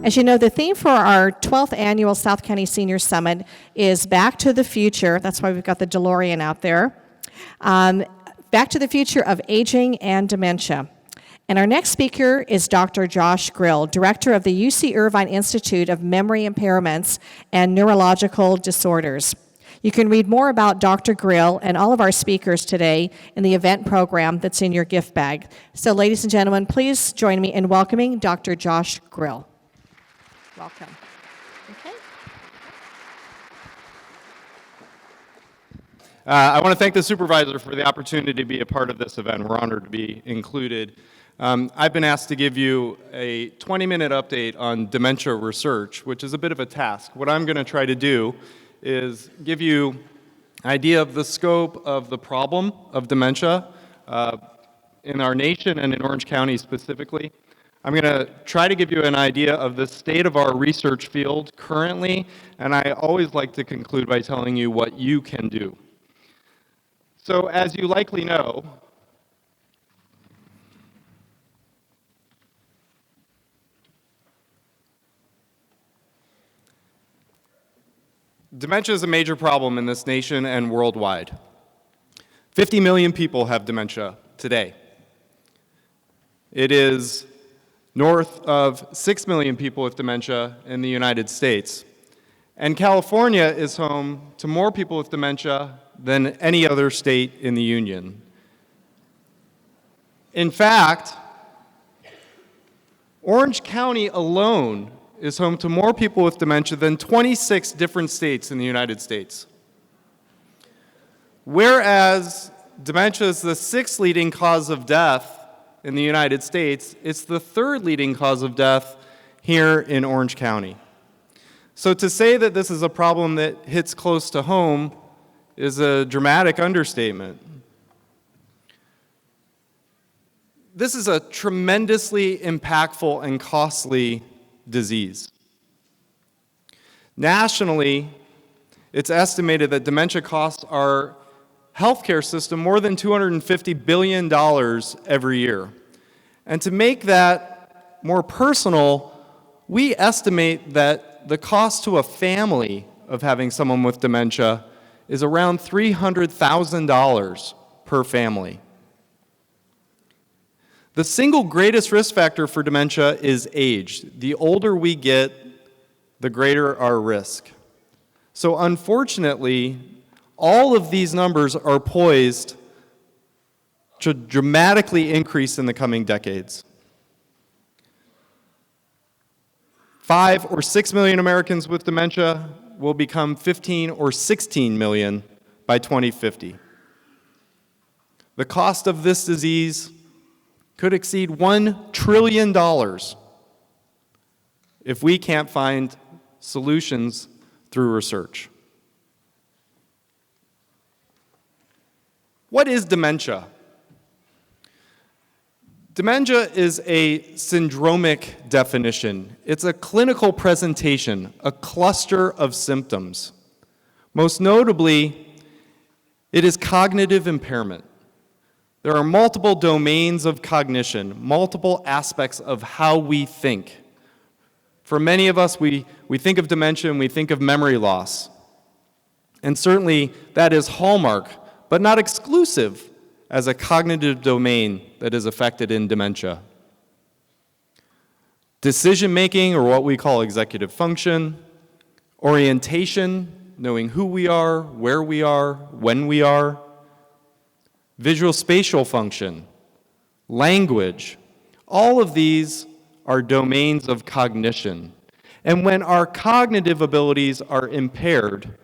As you know, the theme for our 12th annual South County Senior Summit is Back to the Future. That's why we've got the DeLorean out there. Back to the Future of Aging and Dementia. And our next speaker is Dr. Josh Grill, director of the UC Irvine Institute of Memory Impairments and Neurological Disorders. You can read more about Dr. Grill and all of our speakers today in the event program that's in your gift bag. So, ladies and gentlemen, please join me in welcoming Dr. Josh Grill. Welcome. Okay. I want to thank the supervisor for the opportunity to be a part of this event. We're honored to be included. I've been asked to give you a 20-minute update on dementia research, which is a bit of a task. What I'm going to try to do is give you an idea of the scope of the problem of dementia in our nation and in Orange County specifically. I'm going to try to give you an idea of the state of our research field currently, and I always like to conclude by telling you what you can do. So, as you likely know, dementia is a major problem in this nation and worldwide. 50 million people have dementia today. It is north of 6 million people with dementia in the United States. And California is home to more people with dementia than any other state in the Union. In fact, Orange County alone is home to more people with dementia than 26 different states in the United States. Whereas dementia is the 6th leading cause of death in the United States, it's the 3rd leading cause of death here in Orange County. So to say that this is a problem that hits close to home is a dramatic understatement. This is a tremendously impactful and costly disease. Nationally, it's estimated that dementia costs our healthcare system more than $250 billion every year. And to make that more personal, we estimate that the cost to a family of having someone with dementia is around $300,000 per family. The single greatest risk factor for dementia is age. The older we get, the greater our risk. So unfortunately, all of these numbers are poised to dramatically increase in the coming decades. 5 or 6 million Americans with dementia will become 15 or 16 million by 2050. The cost of this disease could exceed $1 trillion if we can't find solutions through research. What is dementia? Dementia is a syndromic definition. It's a clinical presentation, a cluster of symptoms. Most notably, it is cognitive impairment. There are multiple domains of cognition, multiple aspects of how we think. For many of us, we think of dementia and we think of memory loss. And certainly that is hallmark, but not exclusive, as a cognitive domain that is affected in dementia. Decision-making, or what we call executive function, orientation, knowing who we are, where we are, when we are, visual spatial function, language, all of these are domains of cognition. And when our cognitive abilities are impaired,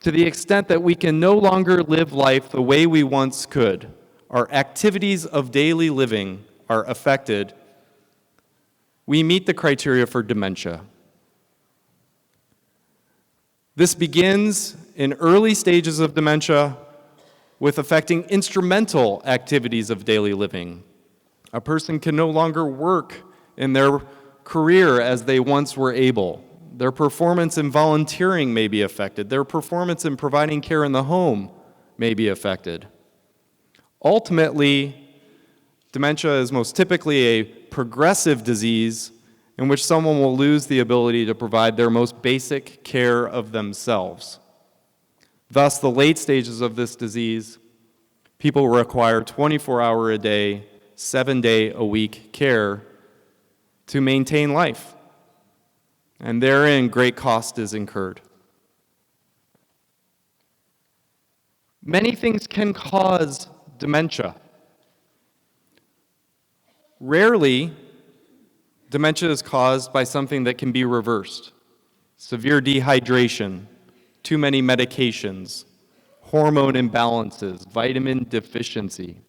to the extent that we can no longer live life the way we once could, our activities of daily living are affected, we meet the criteria for dementia. This begins in early stages of dementia with affecting instrumental activities of daily living. A person can no longer work in their career as they once were able. Their performance in volunteering may be affected. Their performance in providing care in the home may be affected. Ultimately, dementia is most typically a progressive disease in which someone will lose the ability to provide their most basic care of themselves. Thus, the late stages of this disease, people require 24-hour-a-day, 7-day-a-week care to maintain life, and therein great cost is incurred. Many things can cause dementia. Rarely, dementia is caused by something that can be reversed. Severe dehydration, too many medications, hormone imbalances, vitamin deficiency.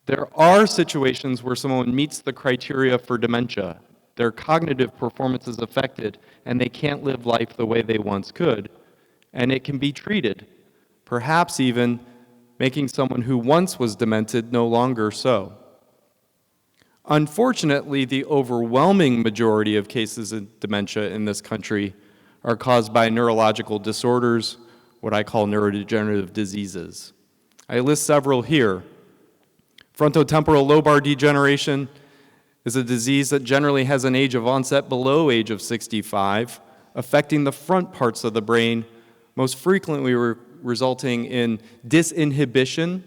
There are situations where someone meets the criteria for dementia. Their cognitive performance is affected, and they can't live life the way they once could, and it can be treated, perhaps even making someone who once was demented no longer so. Unfortunately, the overwhelming majority of cases of dementia in this country are caused by neurological disorders, what I call neurodegenerative diseases. I list several here. Frontotemporal lobar degeneration is a disease that generally has an age of onset below age of 65, affecting the front parts of the brain, most frequently resulting in disinhibition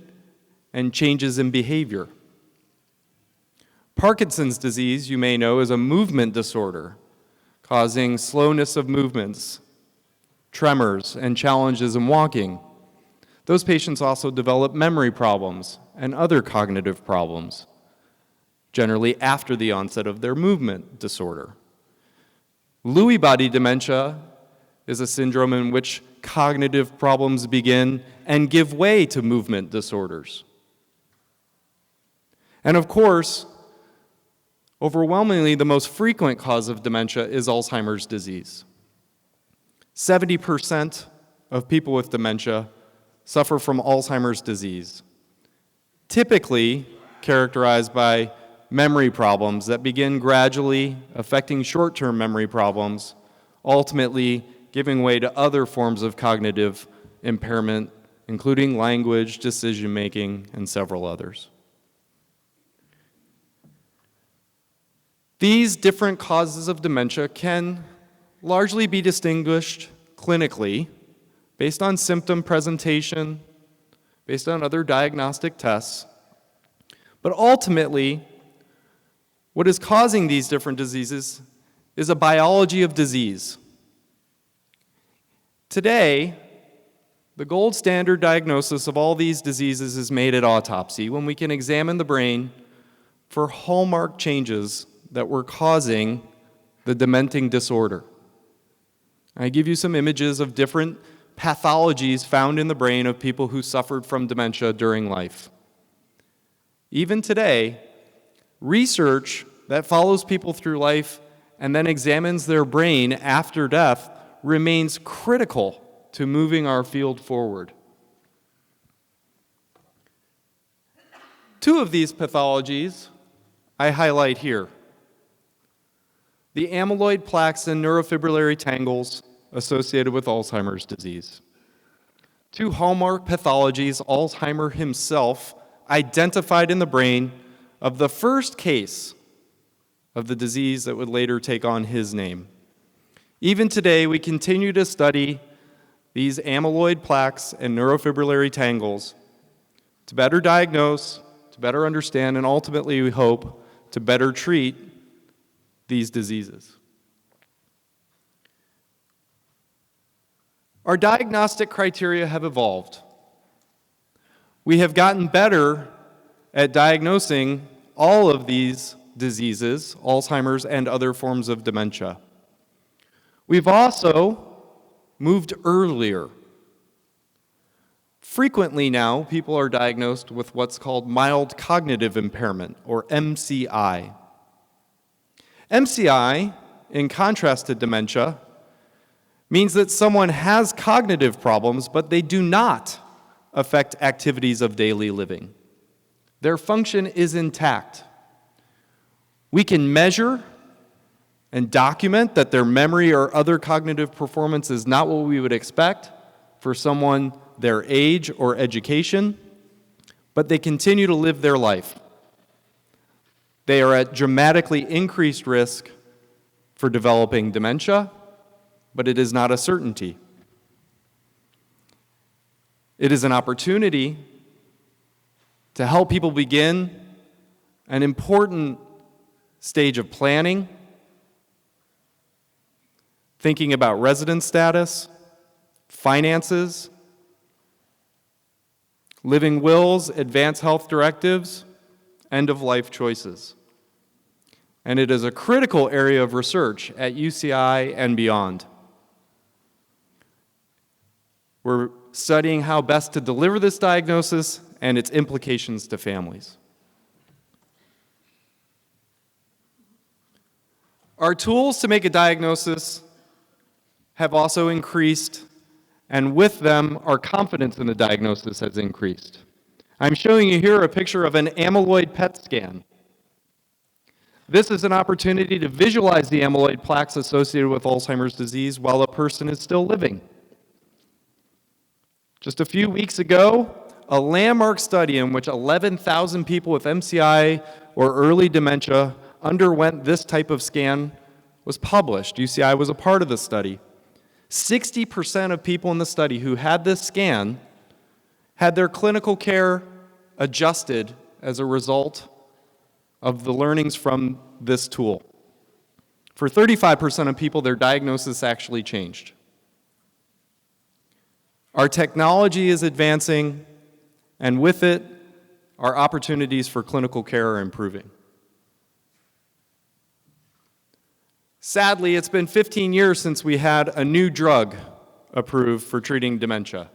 and changes in behavior. Parkinson's disease, you may know, is a movement disorder causing slowness of movements, tremors, and challenges in walking. Those patients also develop memory problems and other cognitive problems, generally after the onset of their movement disorder. Lewy body dementia is a syndrome in which cognitive problems begin and give way to movement disorders. And of course, overwhelmingly, the most frequent cause of dementia is Alzheimer's disease. 70% of people with dementia suffer from Alzheimer's disease, typically characterized by memory problems that begin gradually affecting short-term memory problems, ultimately giving way to other forms of cognitive impairment, including language, decision-making, and several others. These different causes of dementia can largely be distinguished clinically based on symptom presentation, based on other diagnostic tests. But ultimately, what is causing these different diseases is a biology of disease. Today, the gold standard diagnosis of all these diseases is made at autopsy, when we can examine the brain for hallmark changes that were causing the dementing disorder. I give you some images of different pathologies found in the brain of people who suffered from dementia during life. Even today, research that follows people through life and then examines their brain after death remains critical to moving our field forward. Two of these pathologies I highlight here: the amyloid plaques and neurofibrillary tangles associated with Alzheimer's disease. Two hallmark pathologies Alzheimer himself identified in the brain of the first case of the disease that would later take on his name. Even today, we continue to study these amyloid plaques and neurofibrillary tangles to better diagnose, to better understand, and ultimately, we hope, to better treat these diseases. Our diagnostic criteria have evolved. We have gotten better at diagnosing all of these diseases, Alzheimer's and other forms of dementia. We've also moved earlier. Frequently now, people are diagnosed with what's called mild cognitive impairment, or MCI. MCI, in contrast to dementia, means that someone has cognitive problems, but they do not affect activities of daily living. Their function is intact. We can measure and document that their memory or other cognitive performance is not what we would expect for someone their age or education, but they continue to live their life. They are at dramatically increased risk for developing dementia, but it is not a certainty. It is an opportunity to help people begin an important stage of planning, thinking about residence status, finances, living wills, advanced health directives, end-of-life choices. And it is a critical area of research at UCI and beyond. We're studying how best to deliver this diagnosis and its implications to families. Our tools to make a diagnosis have also increased, and with them, our confidence in the diagnosis has increased. I'm showing you here a picture of an amyloid PET scan. This is an opportunity to visualize the amyloid plaques associated with Alzheimer's disease while a person is still living. Just a few weeks ago, a landmark study in which 11,000 people with MCI or early dementia underwent this type of scan was published. UCI was a part of the study. 60% of people in the study who had this scan had their clinical care adjusted as a result of the learnings from this tool. For 35% of people, their diagnosis actually changed. Our technology is advancing, and with it, our opportunities for clinical care are improving. Sadly, it's been 15 years since we had a new drug approved for treating dementia.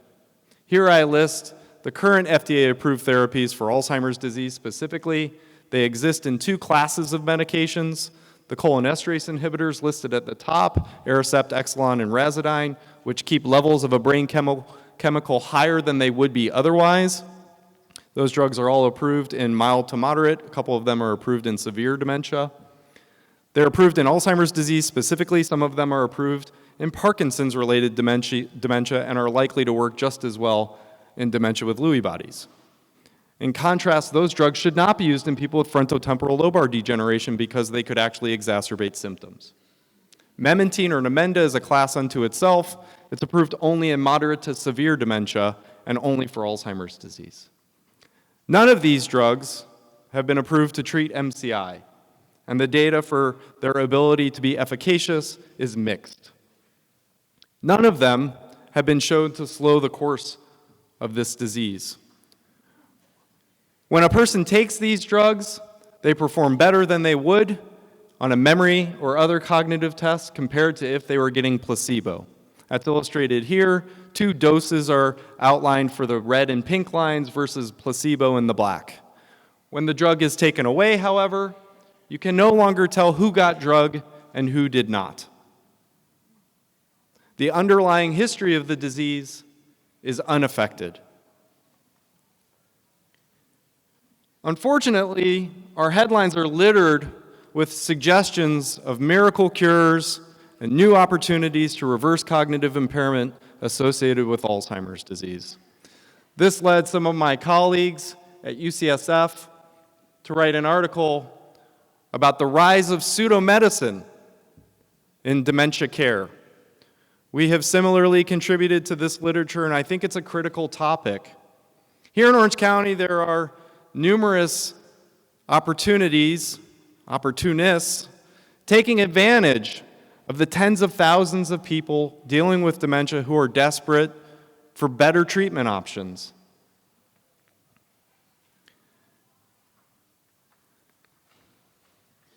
Here I list the current FDA-approved therapies for Alzheimer's disease specifically. They exist in two classes of medications: the cholinesterase inhibitors listed at the top, Aricept, Exelon, and Razidine, which keep levels of a brain chemical higher than they would be otherwise. Those drugs are all approved in mild to moderate. A couple of them are approved in severe dementia. They're approved in Alzheimer's disease specifically. Some of them are approved in Parkinson's-related dementia and are likely to work just as well in dementia with Lewy bodies. In contrast, those drugs should not be used in people with frontotemporal lobar degeneration because they could actually exacerbate symptoms. Memantine or Namenda is a class unto itself. It's approved only in moderate to severe dementia and only for Alzheimer's disease. None of these drugs have been approved to treat MCI, and the data for their ability to be efficacious is mixed. None of them have been shown to slow the course of this disease. When a person takes these drugs, they perform better than they would on a memory or other cognitive test compared to if they were getting placebo. That's illustrated here. 2 doses are outlined for the red and pink lines versus placebo in the black. When the drug is taken away, however, you can no longer tell who got drug and who did not. The underlying history of the disease is unaffected. Unfortunately, our headlines are littered with suggestions of miracle cures and new opportunities to reverse cognitive impairment associated with Alzheimer's disease. This led some of my colleagues at UCSF to write an article about the rise of pseudomedicine in dementia care. We have similarly contributed to this literature, and I think it's a critical topic. Here in Orange County, there are numerous opportunists taking advantage of the tens of thousands of people dealing with dementia who are desperate for better treatment options.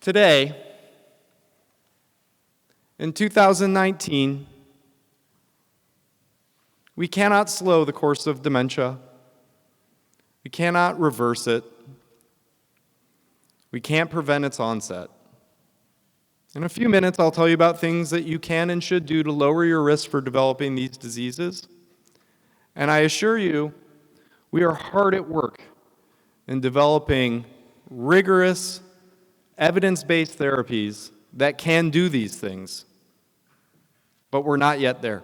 Today, in 2019, we cannot slow the course of dementia. We cannot reverse it. We can't prevent its onset. In a few minutes, I'll tell you about things that you can and should do to lower your risk for developing these diseases. And I assure you, we are hard at work in developing rigorous, evidence-based therapies that can do these things. But we're not yet there.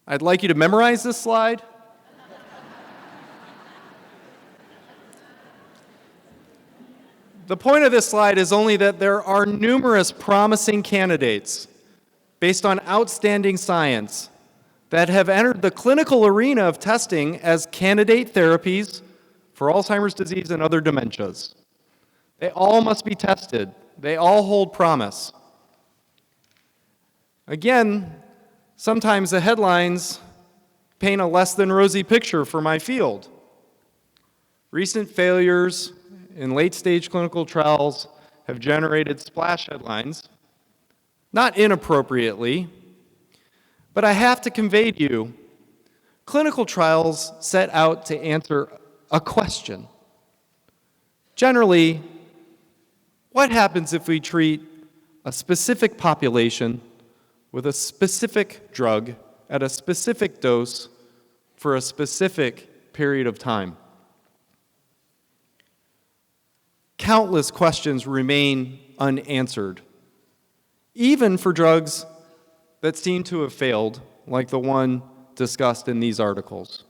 I'd like you to memorize this slide. The point of this slide is only that there are numerous promising candidates based on outstanding science that have entered the clinical arena of testing as candidate therapies for Alzheimer's disease and other dementias. They all must be tested. They all hold promise. Again, sometimes the headlines paint a less than rosy picture for my field. Recent failures in late-stage clinical trials have generated splash headlines, not inappropriately, but I have to convey to you, clinical trials set out to answer a question. Generally, what happens if we treat a specific population with a specific drug at a specific dose for a specific period of time? Countless questions remain unanswered, even for drugs that seem to have failed, like the one discussed in these articles.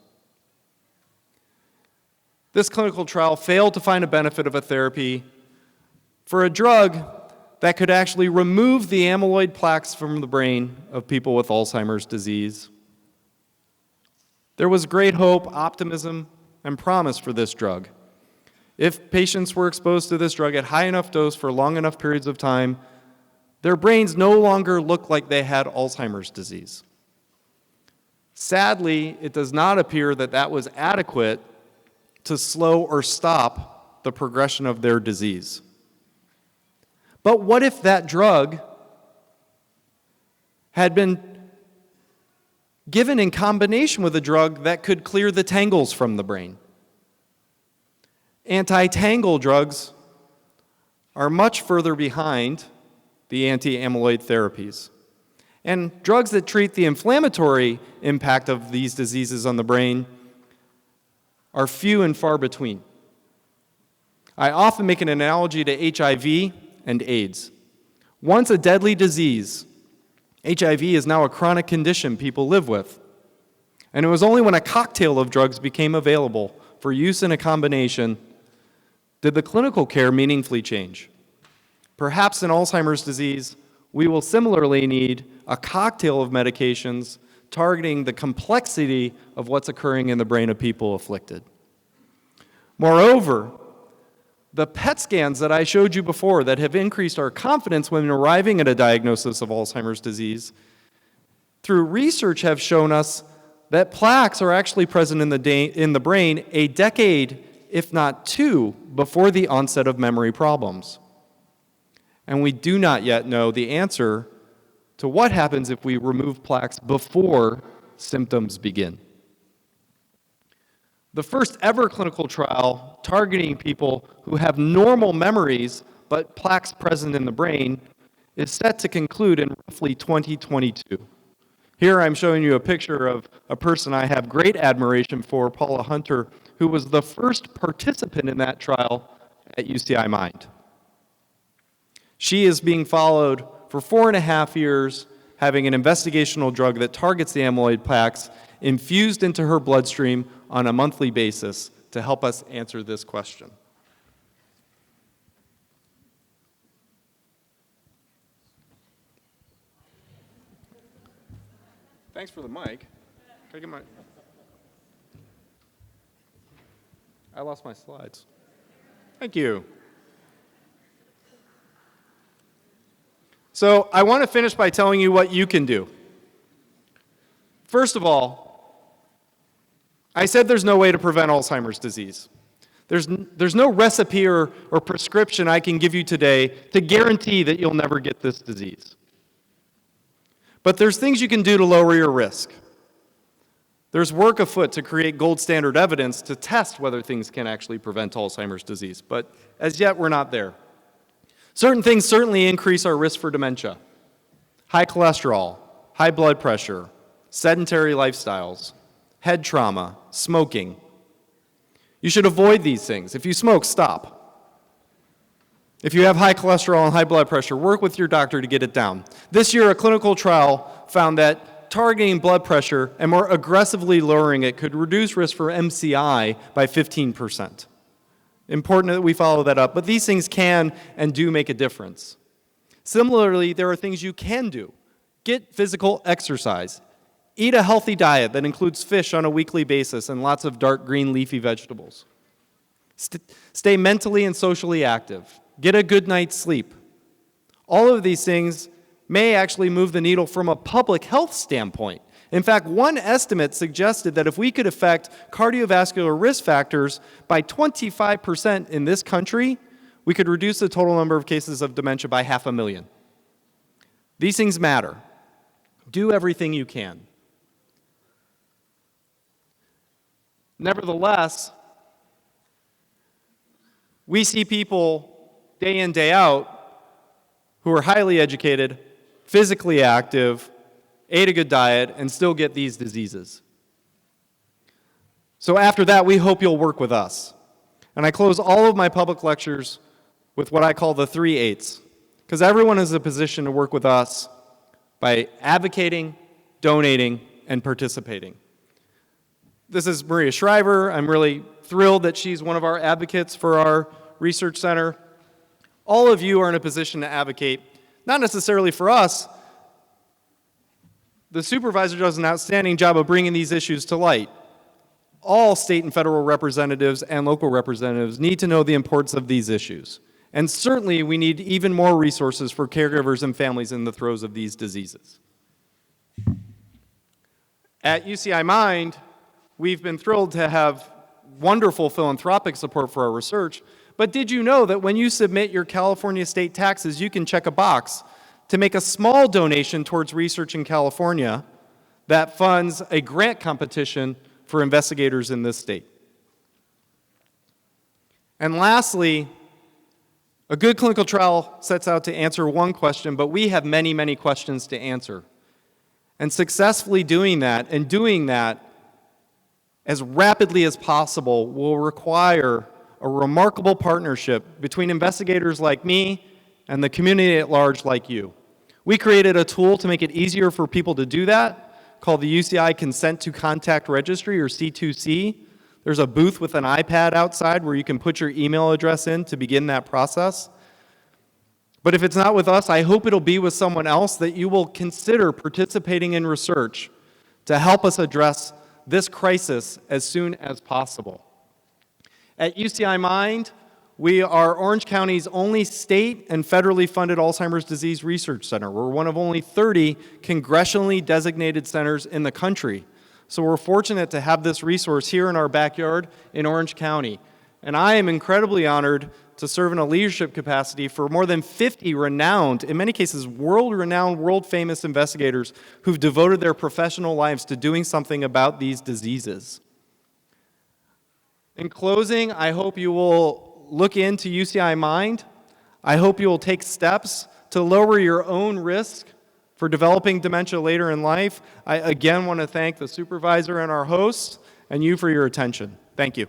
This clinical trial failed to find a benefit of a therapy for a drug that could actually remove the amyloid plaques from the brain of people with Alzheimer's disease. There was great hope, optimism, and promise for this drug. If patients were exposed to this drug at high enough dose for long enough periods of time, their brains no longer looked like they had Alzheimer's disease. Sadly, it does not appear that that was adequate to slow or stop the progression of their disease. But what if that drug had been given in combination with a drug that could clear the tangles from the brain? Anti-tangle drugs are much further behind the anti-amyloid therapies. And drugs that treat the inflammatory impact of these diseases on the brain are few and far between. I often make an analogy to HIV and AIDS. Once a deadly disease, HIV is now a chronic condition people live with. And it was only when a cocktail of drugs became available for use in a combination did the clinical care meaningfully change. Perhaps in Alzheimer's disease, we will similarly need a cocktail of medications targeting the complexity of what's occurring in the brain of people afflicted. Moreover, the PET scans that I showed you before that have increased our confidence when arriving at a diagnosis of Alzheimer's disease, through research have shown us that plaques are actually present in the brain a decade, if not two, before the onset of memory problems. And we do not yet know the answer to what happens if we remove plaques before symptoms begin. The first ever clinical trial targeting people who have normal memories but plaques present in the brain is set to conclude in roughly 2022. Here I'm showing you a picture of a person I have great admiration for, Paula Hunter, who was the first participant in that trial at UCI Mind. She is being followed for 4.5 years, having an investigational drug that targets the amyloid plaques infused into her bloodstream on a monthly basis to help us answer this question. Thanks for the mic. Can I get my... I lost my slides. Thank you. So I want to finish by telling you what you can do. First of all, I said there's no way to prevent Alzheimer's disease. There's no recipe or prescription I can give you today to guarantee that you'll never get this disease. But there's things you can do to lower your risk. There's work afoot to create gold standard evidence to test whether things can actually prevent Alzheimer's disease, but as yet we're not there. Certain things certainly increase our risk for dementia. High cholesterol, high blood pressure, sedentary lifestyles, head trauma, smoking. You should avoid these things. If you smoke, stop. If you have high cholesterol and high blood pressure, work with your doctor to get it down. This year, a clinical trial found that targeting blood pressure and more aggressively lowering it could reduce risk for MCI by 15%. Important that we follow that up, but these things can and do make a difference. Similarly, there are things you can do. Get physical exercise. Eat a healthy diet that includes fish on a weekly basis and lots of dark green leafy vegetables. Stay mentally and socially active. Get a good night's sleep. All of these things may actually move the needle from a public health standpoint. In fact, one estimate suggested that if we could affect cardiovascular risk factors by 25% in this country, we could reduce the total number of cases of dementia by 500,000. These things matter. Do everything you can. Nevertheless, we see people day in, day out who are highly educated, physically active, ate a good diet, and still get these diseases. So after that, we hope you'll work with us. And I close all of my public lectures with what I call the 3 8s, because everyone is in a position to work with us by advocating, donating, and participating. This is Maria Shriver. I'm really thrilled that she's one of our advocates for our research center. All of you are in a position to advocate, not necessarily for us. The supervisor does an outstanding job of bringing these issues to light. All state and federal representatives and local representatives need to know the importance of these issues. And certainly we need even more resources for caregivers and families in the throes of these diseases. At UCI Mind, we've been thrilled to have wonderful philanthropic support for our research, but did you know that when you submit your California state taxes, you can check a box to make a small donation towards research in California that funds a grant competition for investigators in this state? And lastly, a good clinical trial sets out to answer one question, but we have many, many questions to answer. And successfully doing that, and doing that as rapidly as possible, will require a remarkable partnership between investigators like me and the community at large like you. We created a tool to make it easier for people to do that, called the UCI Consent to Contact Registry, or C2C. There's a booth with an iPad outside where you can put your email address in to begin that process. But if it's not with us, I hope it'll be with someone else, that you will consider participating in research to help us address this crisis as soon as possible. At UCI Mind, we are Orange County's only state and federally funded Alzheimer's disease research center. We're one of only 30 congressionally designated centers in the country. So we're fortunate to have this resource here in our backyard in Orange County. And I am incredibly honored to serve in a leadership capacity for more than 50 renowned, in many cases world-renowned, world-famous investigators who've devoted their professional lives to doing something about these diseases. In closing, I hope you will look into UCI Mind. I hope you will take steps to lower your own risk for developing dementia later in life. I again want to thank the supervisor and our hosts, and you for your attention. Thank you.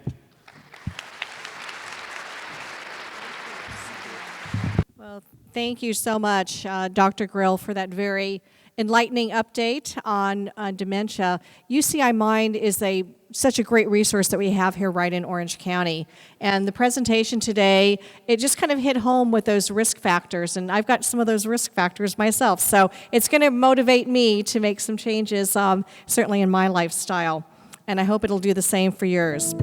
Well, thank you so much, Dr. Grill, for that very enlightening update on dementia. UCI Mind is such a great resource that we have here right in Orange County. And the presentation today, it just kind of hit home with those risk factors. And I've got some of those risk factors myself. So it's going to motivate me to make some changes, certainly in my lifestyle. And I hope it'll do the same for yours.